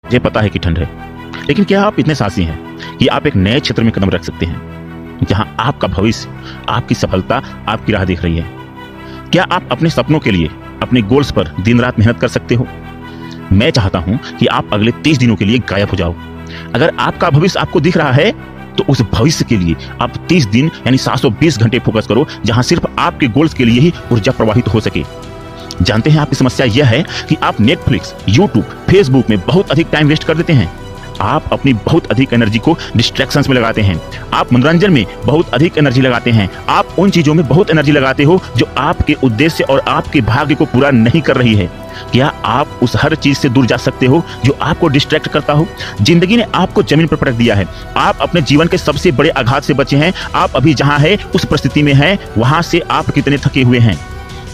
मुझे पता है कि ठंड है, लेकिन क्या आप इतने साहसी हैं कि आप एक नए क्षेत्र में कदम रख सकते हैं जहां आपका भविष्य, आपकी सफलता आपकी राह देख रही है? क्या आप अपने सपनों के लिए, अपने गोल्स पर दिन रात मेहनत कर सकते हो? मैं चाहता हूं कि आप अगले 30 दिनों के लिए गायब हो जाओ। अगर आपका भविष्य आपको दिख रहा है तो उस भविष्य के लिए आप 30 दिन यानी 720 घंटे फोकस करो, जहां सिर्फ आपके गोल्स के लिए ही ऊर्जा प्रवाहित हो सके। जानते हैं आपकी समस्या यह है कि आप नेटफ्लिक्स, यूट्यूब, फेसबुक में बहुत अधिक टाइम वेस्ट कर देते हैं। आप अपनी बहुत अधिक एनर्जी को डिस्ट्रैक्शंस में लगाते हैं। आप मनोरंजन में बहुत अधिक एनर्जी लगाते हैं। आप उन चीजों में बहुत एनर्जी लगाते हो जो आपके उद्देश्य और आपके भाग्य को पूरा नहीं कर रही है। क्या आप उस हर चीज से दूर जा सकते हो जो आपको डिस्ट्रैक्ट करता हो? जिंदगी ने आपको जमीन पर पटक दिया है। आप अपने जीवन के सबसे बड़े आघात से बचे हैं। आप अभी जहां हैं उस परिस्थिति में हैं, वहां से आप कितने थके हुए हैं?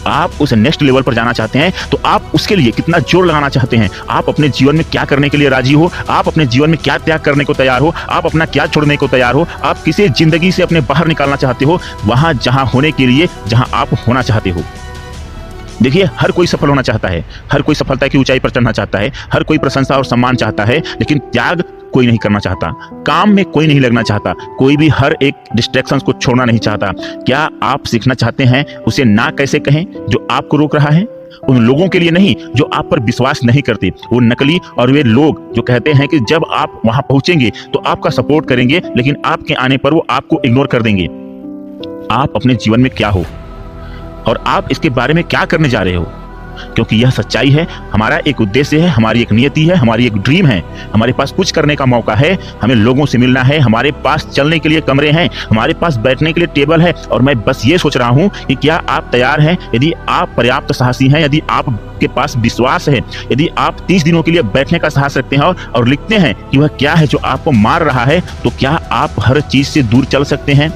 आप उस नेक्स्ट लेवल पर जाना चाहते हैं तो आप उसके लिए कितना जोर लगाना चाहते हैं? आप अपने जीवन में क्या करने के लिए राजी हो? आप अपने जीवन में क्या त्याग करने को तैयार हो? आप अपना क्या छोड़ने को तैयार हो? आप किसे जिंदगी से अपने बाहर निकालना चाहते हो, वहां जहां होने के लिए जहां आप होना चाहते हो? देखिए, हर कोई सफल होना चाहता है, हर कोई सफलता की ऊंचाई पर चढ़ना चाहता है, हर कोई प्रशंसा और सम्मान चाहता है, लेकिन त्याग कोई नहीं करना चाहता। काम में कोई नहीं लगना चाहता। कोई भी हर एक डिस्ट्रैक्शंस को छोड़ना नहीं चाहता। क्या आप सीखना चाहते हैं उसे ना कैसे कहें जो आपको रोक रहा है? उन लोगों के लिए नहीं जो आप पर विश्वास नहीं करते, वो नकली और वे लोग जो कहते हैं कि जब आप वहां पहुंचेंगे तो आपका सपोर्ट करेंगे, लेकिन आपके आने पर वो आपको इग्नोर कर देंगे। आप अपने जीवन में क्या हो और आप इसके बारे में क्या करने जा रहे हो? क्योंकि यह सच्चाई है, हमारा एक उद्देश्य है, हमारी एक नियति है, हमारी एक ड्रीम है। हमारे पास कुछ करने का मौका है, हमें लोगों से मिलना है, हमारे पास चलने के लिए कमरे हैं, हमारे पास बैठने के लिए टेबल है। और मैं बस ये सोच रहा हूं कि क्या आप तैयार हैं? यदि आप पर्याप्त साहसी हैं, यदि आपके पास विश्वास है, यदि आप 30 दिनों के लिए बैठने का साहस रखते हैं और लिखते हैं कि वह क्या है जो आपको मार रहा है, तो क्या आप हर चीज से दूर चल सकते हैं?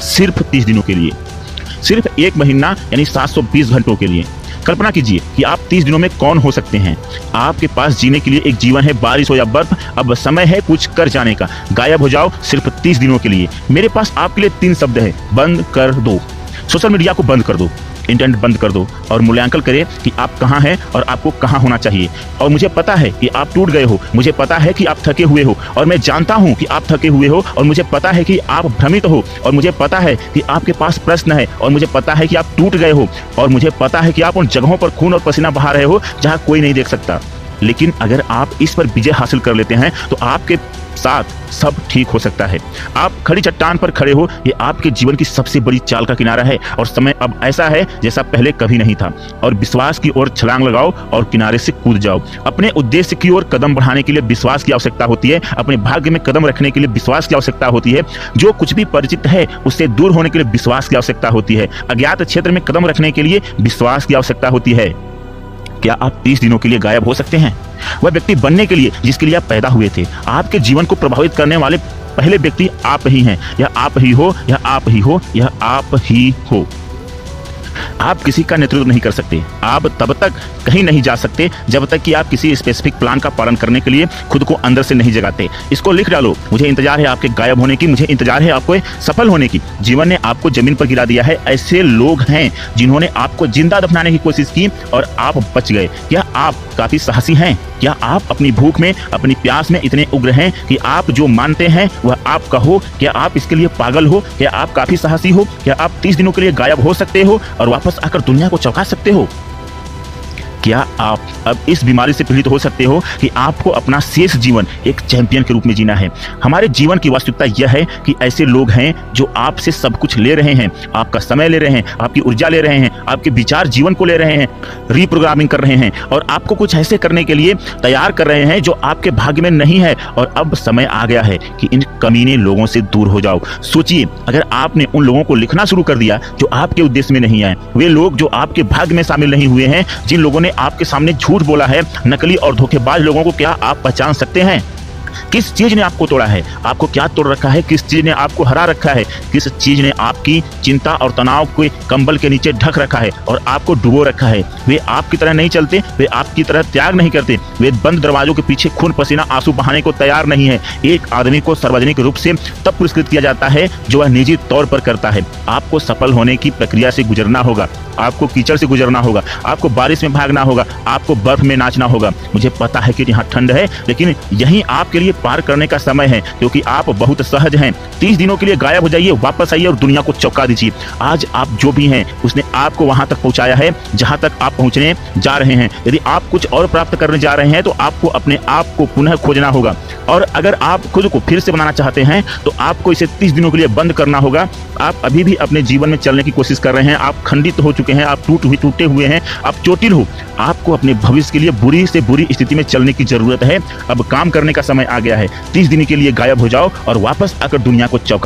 सिर्फ 30 दिनों के लिए, सिर्फ 1 महीना यानी 720 घंटों के लिए। कल्पना कीजिए कि आप 30 दिनों में कौन हो सकते हैं। आपके पास जीने के लिए एक जीवन है, बारिश हो या बर्फ, अब समय है कुछ कर जाने का। गायब हो जाओ सिर्फ 30 दिनों के लिए। मेरे पास आपके लिए 3 शब्द है: बंद कर दो। सोशल मीडिया को बंद कर दो, इंटरनेट बंद कर दो और मूल्यांकन करें कि आप कहां हैं और आपको कहां होना चाहिए। और मुझे पता है कि आप टूट गए हो, मुझे पता है कि आप थके हुए हो, और मैं जानता हूं कि आप थके हुए हो, और मुझे पता है कि आप भ्रमित हो, और मुझे पता है कि आपके पास प्रश्न है, और मुझे पता है कि आप टूट गए हो, और मुझे पता है कि आप उन जगहों पर खून और पसीना बहा रहे हो जहां कोई नहीं देख सकता। लेकिन अगर आप इस पर विजय हासिल कर लेते हैं तो आपके साथ सब ठीक हो सकता है। आप खड़ी चट्टान पर खड़े हो, ये आपके जीवन की सबसे बड़ी चाल का किनारा है, और समय अब ऐसा है जैसा पहले कभी नहीं था। और विश्वास की ओर छलांग लगाओ और किनारे से कूद जाओ। अपने उद्देश्य की ओर कदम बढ़ाने के लिए विश्वास की आवश्यकता होती है। अपने भाग्य में कदम रखने के लिए विश्वास की आवश्यकता होती है। जो कुछ भी परिचित है उससे दूर होने के लिए विश्वास की आवश्यकता होती है। अज्ञात क्षेत्र में कदम रखने के लिए विश्वास की आवश्यकता होती है। क्या आप 30 दिनों के लिए गायब हो सकते हैं? वह व्यक्ति बनने के लिए जिसके लिए आप पैदा हुए थे। आपके जीवन को प्रभावित करने वाले पहले व्यक्ति आप ही हैं। यह आप ही हो, यह आप ही हो, यह आप ही हो। आप किसी का नेतृत्व नहीं कर सकते। आप तब तक कहीं नहीं जा सकते जब तक कि आप किसी स्पेसिफिक प्लान का पालन करने के लिए खुद को अंदर से नहीं जगाते। इसको लिख डालो: मुझे इंतजार है आपके गायब होने की, मुझे इंतजार है आपको सफल होने की। जीवन ने आपको जमीन पर गिरा दिया है। ऐसे लोग हैं जिन्होंने आपको जिंदा दफनाने की कोशिश की और आप बच गए। क्या आप काफी साहसी हैं? क्या आप अपनी भूख में, अपनी प्यास में इतने उग्र हैं कि आप जो मानते हैं वह आपका हो? क्या आप इसके लिए पागल हो? क्या आप काफी साहसी हो? क्या आप 30 दिनों के लिए गायब हो सकते हो और वापस आकर दुनिया को चौंका सकते हो? क्या आप अब इस बीमारी से पीड़ित हो सकते हो कि आपको अपना शेष जीवन एक चैंपियन के रूप में जीना है? हमारे जीवन की वास्तविकता यह है कि ऐसे लोग हैं जो आपसे सब कुछ ले रहे हैं। आपका समय ले रहे हैं, आपकी ऊर्जा ले रहे हैं, आपके विचार जीवन को ले रहे हैं, रीप्रोग्रामिंग कर रहे हैं और आपको कुछ ऐसे करने के लिए तैयार कर रहे हैं जो आपके भाग्य में नहीं है। और अब समय आ गया है कि इन कमीने लोगों से दूर हो जाओ। सोचिए, अगर आपने उन लोगों को लिखना शुरू कर दिया जो आपके उद्देश्य में नहीं आए, वे लोग जो आपके भाग्य में शामिल नहीं हुए हैं, जिन लोगों ने आपके सामने झूठ बोला है, नकली और धोखेबाज लोगों को क्या आप पहचान सकते हैं? किस चीज ने आपको तोड़ा है? आपको क्या तोड़ रखा है? किस चीज ने आपको हरा रखा है? किस चीज ने आपकी चिंता और तनाव को कंबल के नीचे ढक रखा है और आपको डुबो रखा है? वे आपकी तरह नहीं चलते, वे आपकी तरह त्याग नहीं करते, वे बंद दरवाजों के पीछे खून पसीना आंसू बहाने को तैयार नहीं है। एक आदमी को सार्वजनिक रूप से तब पुरस्कृत किया जाता है जो वह निजी तौर पर करता है। आपको सफल होने की प्रक्रिया से गुजरना होगा, आपको कीचड़ से गुजरना होगा, आपको बारिश में भागना होगा, आपको बर्फ में नाचना होगा। मुझे पता है कि यहाँ ठंड है, लेकिन यही आपके लिए पार करने का समय है, क्योंकि आप बहुत सहज हैं। 30 दिनों के लिए गायब हो जाइए, वापस आइए और दुनिया को चौंका दीजिए। आज आप जो भी हैं उसने आपको वहां तक पहुंचाया है जहां तक आप पहुंचने जा रहे हैं। यदि आप कुछ और प्राप्त करने जा रहे हैं तो आपको अपने आप को पुनः खोजना होगा, और अगर आप खुद को फिर से बनाना चाहते हैं तो आपको इसे 30 दिनों के लिए बंद करना होगा। आप अभी भी अपने जीवन में चलने की कोशिश कर रहे हैं, आप खंडित हो चुके हैं, आप टूटे हुए हैं, आप चोटिल हो। आपको अपने भविष्य के लिए बुरी से बुरी स्थिति में चलने की जरूरत है। अब काम करने का समय आ गया है। 30 दिन के लिए गायब हो जाओ और वापस आकर दुनिया को चौंका